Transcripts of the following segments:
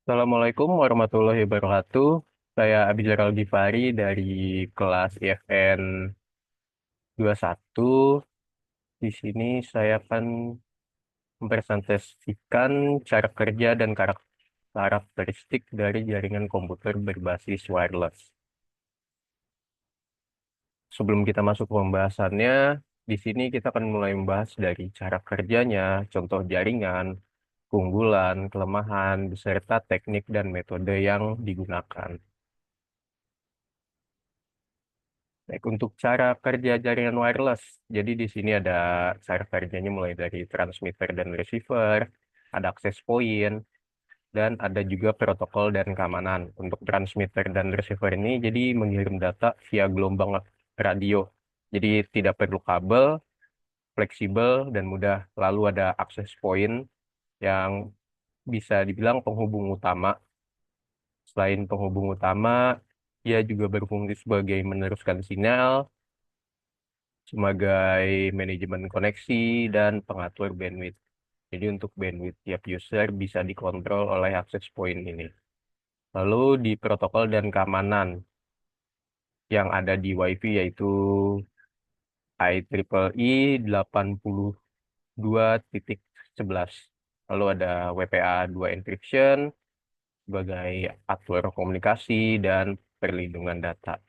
Assalamualaikum warahmatullahi wabarakatuh. Saya Abizar Al-Ghifari dari kelas IFN 21. Di sini saya akan mempresentasikan cara kerja dan karakteristik dari jaringan komputer berbasis wireless. Sebelum kita masuk ke pembahasannya, di sini kita akan mulai membahas dari cara kerjanya, contoh jaringan, keunggulan, kelemahan, beserta teknik dan metode yang digunakan. Baik, untuk cara kerja jaringan wireless. Jadi di sini ada cara kerjanya mulai dari transmitter dan receiver, ada access point, dan ada juga protokol dan keamanan. Untuk transmitter dan receiver ini jadi mengirim data via gelombang radio. Jadi tidak perlu kabel, fleksibel, dan mudah. Lalu ada access point yang bisa dibilang penghubung utama. Selain penghubung utama, ia juga berfungsi sebagai meneruskan sinyal, sebagai manajemen koneksi dan pengatur bandwidth. Jadi untuk bandwidth tiap user bisa dikontrol oleh access point ini. Lalu di protokol dan keamanan yang ada di WiFi yaitu IEEE 82.11. Lalu ada WPA 2 encryption sebagai atur komunikasi dan perlindungan data.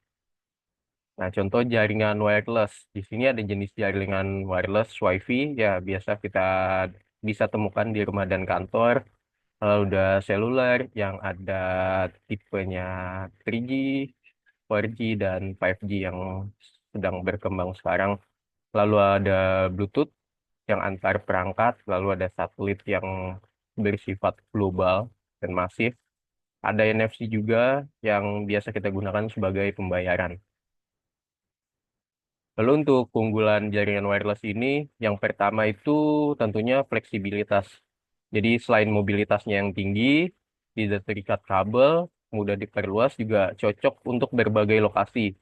Nah, contoh jaringan wireless. Di sini ada jenis jaringan wireless WiFi ya biasa kita bisa temukan di rumah dan kantor. Kalau udah seluler yang ada tipenya 3G, 4G, dan 5G yang sedang berkembang sekarang. Lalu ada Bluetooth yang antar perangkat, lalu ada satelit yang bersifat global dan masif. Ada NFC juga yang biasa kita gunakan sebagai pembayaran. Lalu untuk keunggulan jaringan wireless ini, yang pertama itu tentunya fleksibilitas. Jadi selain mobilitasnya yang tinggi, tidak terikat kabel, mudah diperluas, juga cocok untuk berbagai lokasi.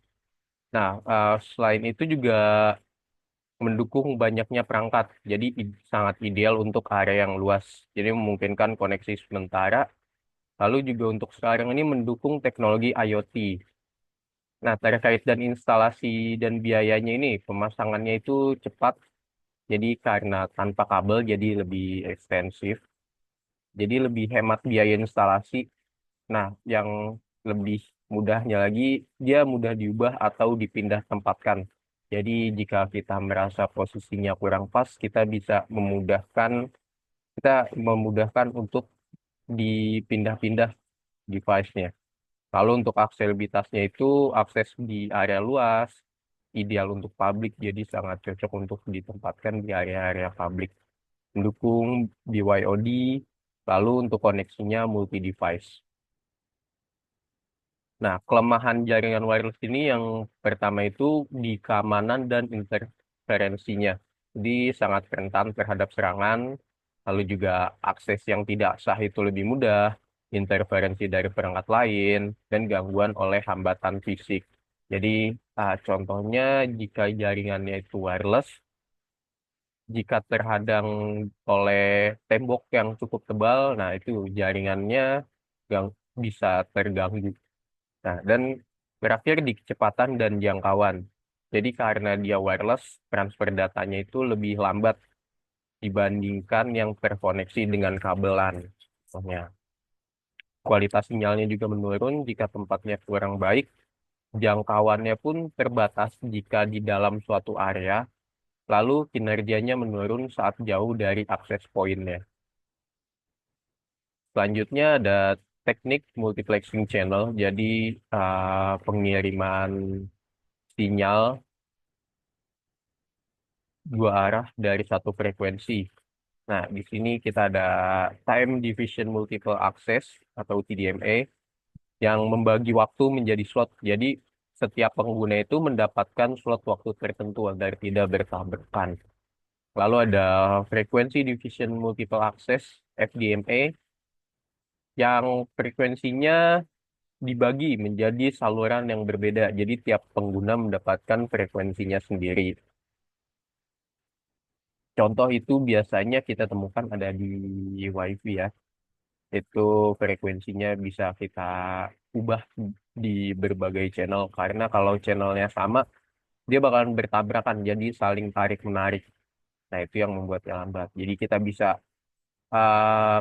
Nah, selain itu juga mendukung banyaknya perangkat, jadi sangat ideal untuk area yang luas. Jadi memungkinkan koneksi sementara, lalu juga untuk sekarang ini mendukung teknologi IoT. Nah, terkait dan instalasi dan biayanya ini, pemasangannya itu cepat. Jadi karena tanpa kabel jadi lebih ekstensif. Jadi lebih hemat biaya instalasi. Nah, yang lebih mudahnya lagi, dia mudah diubah atau dipindah tempatkan. Jadi jika kita merasa posisinya kurang pas, kita memudahkan untuk dipindah-pindah device-nya. Lalu untuk aksesibilitasnya itu akses di area luas, ideal untuk publik, jadi sangat cocok untuk ditempatkan di area-area publik. Mendukung BYOD, lalu untuk koneksinya multi-device. Nah, kelemahan jaringan wireless ini yang pertama itu di keamanan dan interferensinya. Jadi sangat rentan terhadap serangan, lalu juga akses yang tidak sah itu lebih mudah, interferensi dari perangkat lain, dan gangguan oleh hambatan fisik. Jadi, contohnya jika jaringannya itu wireless, jika terhadang oleh tembok yang cukup tebal, nah itu jaringannya gang, bisa terganggu. Nah, dan berakhir di kecepatan dan jangkauan. Jadi karena dia wireless, transfer datanya itu lebih lambat dibandingkan yang terkoneksi dengan kabelan. Contohnya, kualitas sinyalnya juga menurun jika tempatnya kurang baik, jangkauannya pun terbatas jika di dalam suatu area, lalu kinerjanya menurun saat jauh dari akses poinnya. Selanjutnya ada teknik multiplexing channel, jadi pengiriman sinyal dua arah dari satu frekuensi. Nah, di sini kita ada Time Division Multiple Access atau TDMA yang membagi waktu menjadi slot. Jadi, setiap pengguna itu mendapatkan slot waktu tertentu agar tidak bertabrakan. Lalu ada Frequency Division Multiple Access FDMA yang frekuensinya dibagi menjadi saluran yang berbeda. Jadi, tiap pengguna mendapatkan frekuensinya sendiri. Contoh itu biasanya kita temukan ada di WiFi ya. Itu frekuensinya bisa kita ubah di berbagai channel, karena kalau channelnya sama, dia bakalan bertabrakan, jadi saling tarik-menarik. Nah, itu yang membuatnya lambat. Jadi kita bisa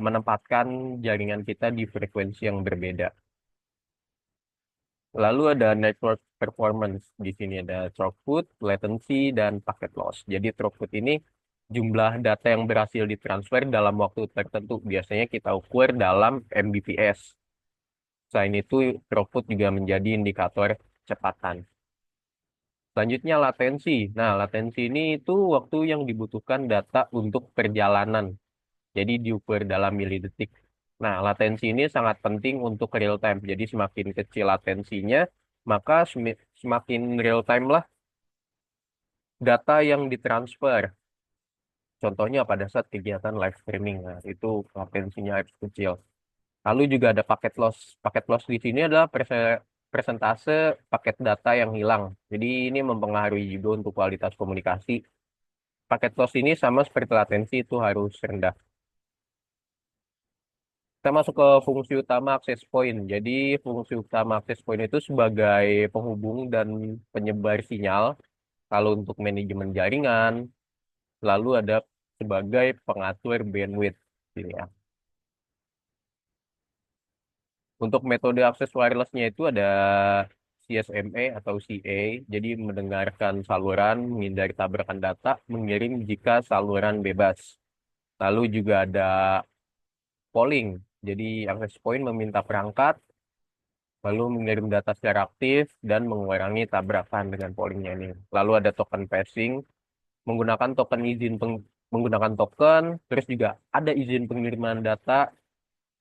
menempatkan jaringan kita di frekuensi yang berbeda. Lalu ada network performance. Di sini ada throughput, latency, dan packet loss. Jadi throughput ini jumlah data yang berhasil ditransfer dalam waktu tertentu. Biasanya kita ukur dalam Mbps. Selain itu, throughput juga menjadi indikator kecepatan. Selanjutnya latensi. Nah, latensi ini itu waktu yang dibutuhkan data untuk perjalanan. Jadi diukur dalam milidetik. Nah, latensi ini sangat penting untuk real time. Jadi semakin kecil latensinya, maka semakin real time lah data yang ditransfer. Contohnya pada saat kegiatan live streaming. Nah, itu latensinya harus kecil. Lalu juga ada paket loss. Paket loss di sini adalah persentase paket data yang hilang. Jadi ini mempengaruhi juga untuk kualitas komunikasi. Paket loss ini sama seperti latensi, itu harus rendah. Kita masuk ke fungsi utama access point. Jadi fungsi utama access point itu sebagai penghubung dan penyebar sinyal. Kalau untuk manajemen jaringan, lalu ada sebagai pengatur bandwidth. Ini ya. Untuk metode akses wirelessnya itu ada CSMA atau CA. Jadi mendengarkan saluran, menghindari tabrakan data, mengirim jika saluran bebas. Lalu juga ada polling. Jadi access point meminta perangkat lalu mengirim data secara aktif dan mengurangi tabrakan dengan pollingnya ini. Lalu ada token passing, menggunakan token menggunakan token, terus juga ada izin pengiriman data,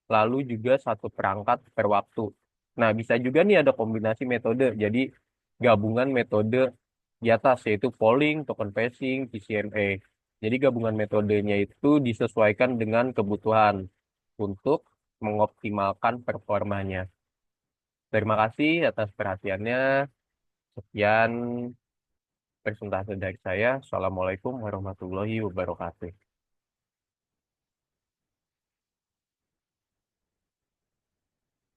lalu juga satu perangkat per waktu. Nah, bisa juga nih ada kombinasi metode, jadi gabungan metode di atas, yaitu polling, token passing, PCMA. Jadi gabungan metodenya itu disesuaikan dengan kebutuhan untuk mengoptimalkan performanya. Terima kasih atas perhatiannya. Sekian presentasi dari saya. Assalamualaikum warahmatullahi wabarakatuh.